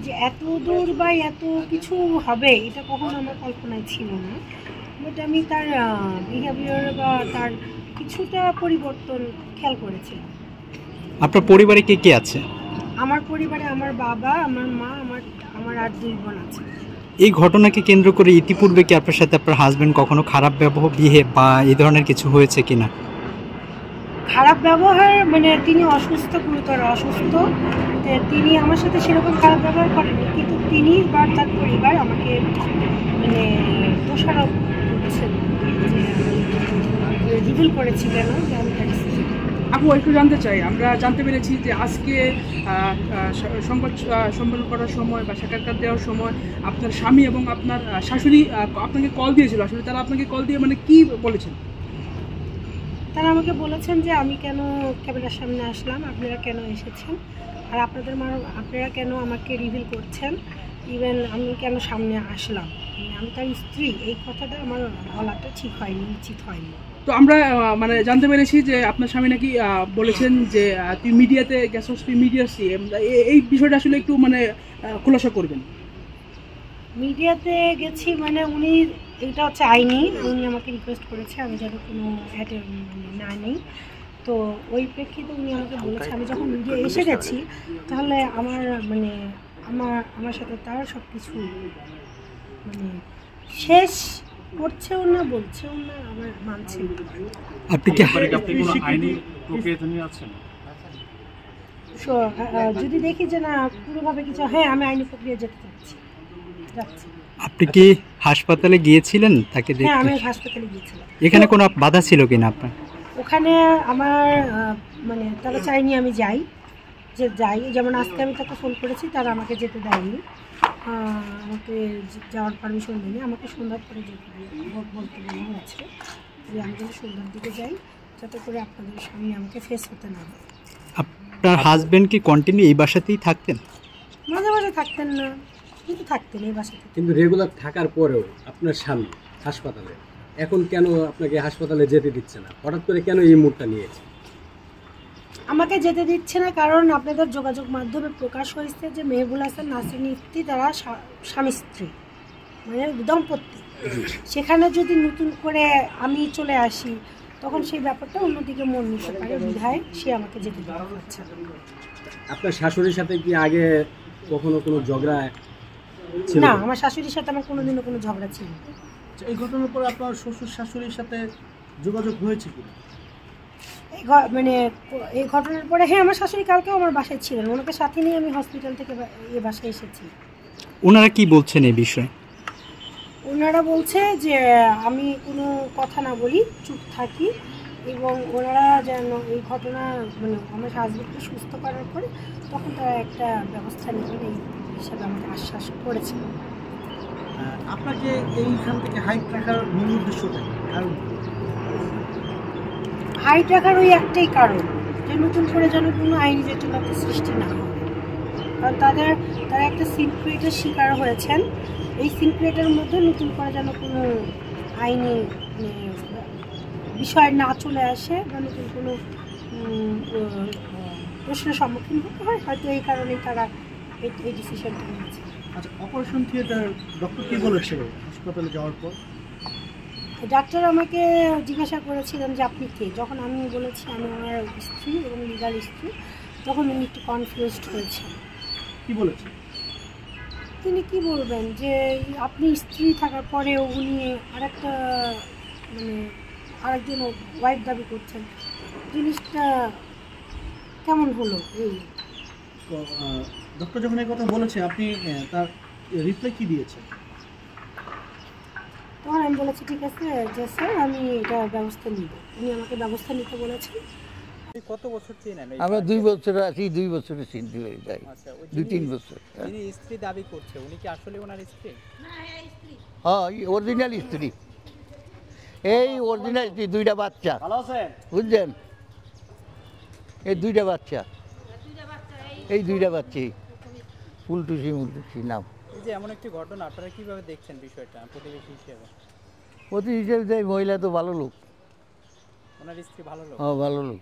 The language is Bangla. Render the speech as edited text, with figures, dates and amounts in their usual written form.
যে এত দূর বা এত কিছু হবে এটা কখনো আমার কল্পনায় ছিল না, বাট আমি তার বিহেভিয়ার বা তার কিছুটা পরিবর্তন খেয়াল করেছিলাম। আপনার পরিবারে কে কে আছে? আমার পরিবারে আমার বাবা, আমার মা, আমার আর 2 বোন আছে। এই ঘটনাকে কেন্দ্র করে ইতিপূর্বে কি আপনার সাথে আপনার হাজবেন্ড কখনো খারাপ বিহেভ বা এই ধরনের কিছু হয়েছে কিনা? খারাপ ব্যবহার মানে তিনি অসুস্থ, গুরুতর অসুস্থ, তিনি আমার সাথে সেরকম খারাপ ব্যবহার করেনি, কিন্তু তিনি বা তার পরিবার আমাকে মানে দোষারোপ করছেন, রিভিল করেছি কেন যে আমি তার স্ত্রী। আপু একটু জানতে চাই, আমরা জানতে পেরেছি যে আজকে সংবাদ সম্মেলন করার সময় বা সাক্ষাৎকার দেওয়ার সময় আপনার স্বামী এবং আপনার শাশুড়ি আপনাকে কল দিয়েছিল। আসলে তারা আপনাকে কল দিয়ে মানে কি বলেছেন? তারা আমাকে বলেছেন যে আমি কেন ক্যামেরার সামনে আসলাম, আপনারা কেন এসেছেন, আর আপনারা কেন আমাকে রিভিল করছেন, ইভেন আমি কেন সামনে আসলাম, আমি তার স্ত্রী, এই কথাটা আমার বলাটা ঠিক হয়নি, উচিত হয়নি। তো আমরা মানে জানতে পেরেছি যে আপনার স্বামী নাকি বলেছেন যে তুই মিডিয়াতে গেছস, তুই মিডিয়ার সিএম। এই বিষয়টা আসলে একটু মানে খোলাসা করবেন। মিডিয়াতে গেছি মানে উনি, এটা হচ্ছে আইনি, উনি আমাকে রিকোয়েস্ট করেছে আমি যেন কোনো মানে না নেই, তো ওই প্রেক্ষিতে উনি আমাকে বলেছে আমি যখন মিডিয়া এসে গেছি তাহলে আমার মানে আমার সাথে তার সব কিছু মানে শেষ করছেও না, বলছেও না, আমার মানছে। আপনি কি কোনো আইনি প্রক্রিয়াতে নিয়ে আছেন? যদি দেখি যে না পুরোভাবে কিছু, হ্যাঁ আমি আইনি প্রক্রিয়া যেতে যাচ্ছি। আপনি কি হাসপাতালে গিয়েছিলেন তাকে দেখতে? হ্যাঁ আমি হাসপাতালে গিয়েছিলাম। এখানে কোনো বাধা ছিল কিনা আপনার? ওখানে আমার মানে তারা চাইনি আমি যাই, যেমন আজকে আমি তাকে ফোন করেছি, তারা আমাকে যেতে দেয়নি, আমাকে যাওয়ার পারমিশন দেয়নি, আমাকে সন্ধ্যার পরে যেতে বলতে বলা হয়েছে যে আমি যদি সন্ধ্যার দিকে যাই যাতে করে আপনাদের সামনে আমাকে ফেস হতে না হয়। আপনার হাজবেন্ড কি কন্টিনিউ এই বাসাতেই থাকতেন? মাঝে মাঝে থাকতেন না, কিন্তু থাকতেন এই বাসাতে। কিন্তু রেগুলার থাকার পরেও আপনার স্বামী হাসপাতালে, এখন কেন আপনাকে হাসপাতালে যেতে দিচ্ছে না? হঠাৎ করে কেন এই মুডটা নিয়েছে? আমাকে যেতে দিচ্ছে না কারণ আপনাদের যোগাযোগ মাধ্যমে প্রকাশ হয়েছে যে মেহবুল হাসান নাসরিন ইফতি তারা স্বামী স্ত্রী মানে দম্পতি, সেখানে যদি নতুন করে আমি চলে আসি তখন সেই ব্যাপারটা অন্যদিকে মন নিতে পারে, বিধায় সে আমাকে যেতে দেওয়া হচ্ছে। আপনার শাশুড়ির সাথে কি আগে কখনো কোনো ঝগড়া ছিল? না, আমার শাশুড়ির সাথে আমার কোনোদিনও কোনো ঝগড়া ছিল না। এই ঘটনার পর আপনার শ্বশুর শাশুড়ির সাথে যোগাযোগ হয়েছে কি? মানে এই ঘটনার পরে হ্যাঁ আমার শাশুড়ি কালকেও আমার বাসায় ছিলেন, ওনাকে সাথে নিয়ে আমি হসপিটাল থেকে এই বাসায় এসেছি। ওনারা কি বলছেন এই বিষয়ে? ওনারা বলছে যে আমি কোনো কথা না বলি, চুপ থাকি, এবং ওনারা যেন এই ঘটনা মানে আমার হাজবেন্ডকে সুস্থ করার পরে তখন তারা একটা ব্যবস্থা নেবেন এই হিসাবে আমাকে আশ্বাস করেছে। আপনাকে এইখান থেকে হাইট রাখার মূল উদ্দেশ্যটা কারণ? হাইট রাখার ওই একটাই কারণ যে নতুন করে যেন কোনো আইনি জটিলতা সৃষ্টি না হয়, কারণ তারা একটা সিক্রেটের শিকার হয়েছেন, এই সিক্রেটের মধ্যে নতুন করে যেন কোনো আইনি বিষয় না চলে আসে বা নতুন কোনো প্রশ্নের সম্মুখীন হতে হয়, হয়তো এই কারণেই তারা এই ডিসিশনটা নিয়েছে। আচ্ছা, অপারেশন থিয়েটার ডক্টর কি বলেছিল হাসপাতালে যাওয়ার পর? ডাক্তার আমাকে জিজ্ঞাসা করেছিলেন যে আপনি কে, যখন আমি বলেছি আমি আমার স্ত্রী এবং লিগাল স্ত্রী, তখন উনি একটু কনফিউজড হয়েছে। কি বলেছে? তিনি কি বলবেন যে আপনি স্ত্রী থাকার পরেও উনি আরেকটা মানে আরেকজন ওয়াইফ দাবি করছেন, জিনিসটা কেমন হলো? এই ডক্টর যখন এই কথা বলেছে আপনি তার রিপ্লাই কি দিয়েছেন? তখন আমি বলেছি ঠিক আছে যে স্যার আমি এটা ব্যবস্থা নিব, উনি আমাকে ব্যবস্থা নিতে বলেছেন। কত বছর চেনেন? আমরা 2 বছর আছি, 2 বছরে চিনতে হয়ে যাই। আচ্ছা, 2-3 বছর। যিনি স্ত্রী দাবি করছে উনি কি আসলে ওনার স্ত্রী? হ্যাঁ, অরিজিনাল স্ত্রী, এই অরিজিনাল স্ত্রী, 2টা বাচ্চা। ভালো আছেন? বুঝলেন, এই 2টা বাচ্চা, এই 2টা বাচ্চা ফুলটুসি মুলটুসি নাম। এই যে এমন একটি ঘটনা, আপনারা কিভাবে দেখছেন বিষয়টা প্রতিবেশী হিসেবে? প্রতি হিসেবে মহিলা তো ভালো লোক, ওনার স্ত্রী ভালো লোক? হ্যাঁ ভালো লোক।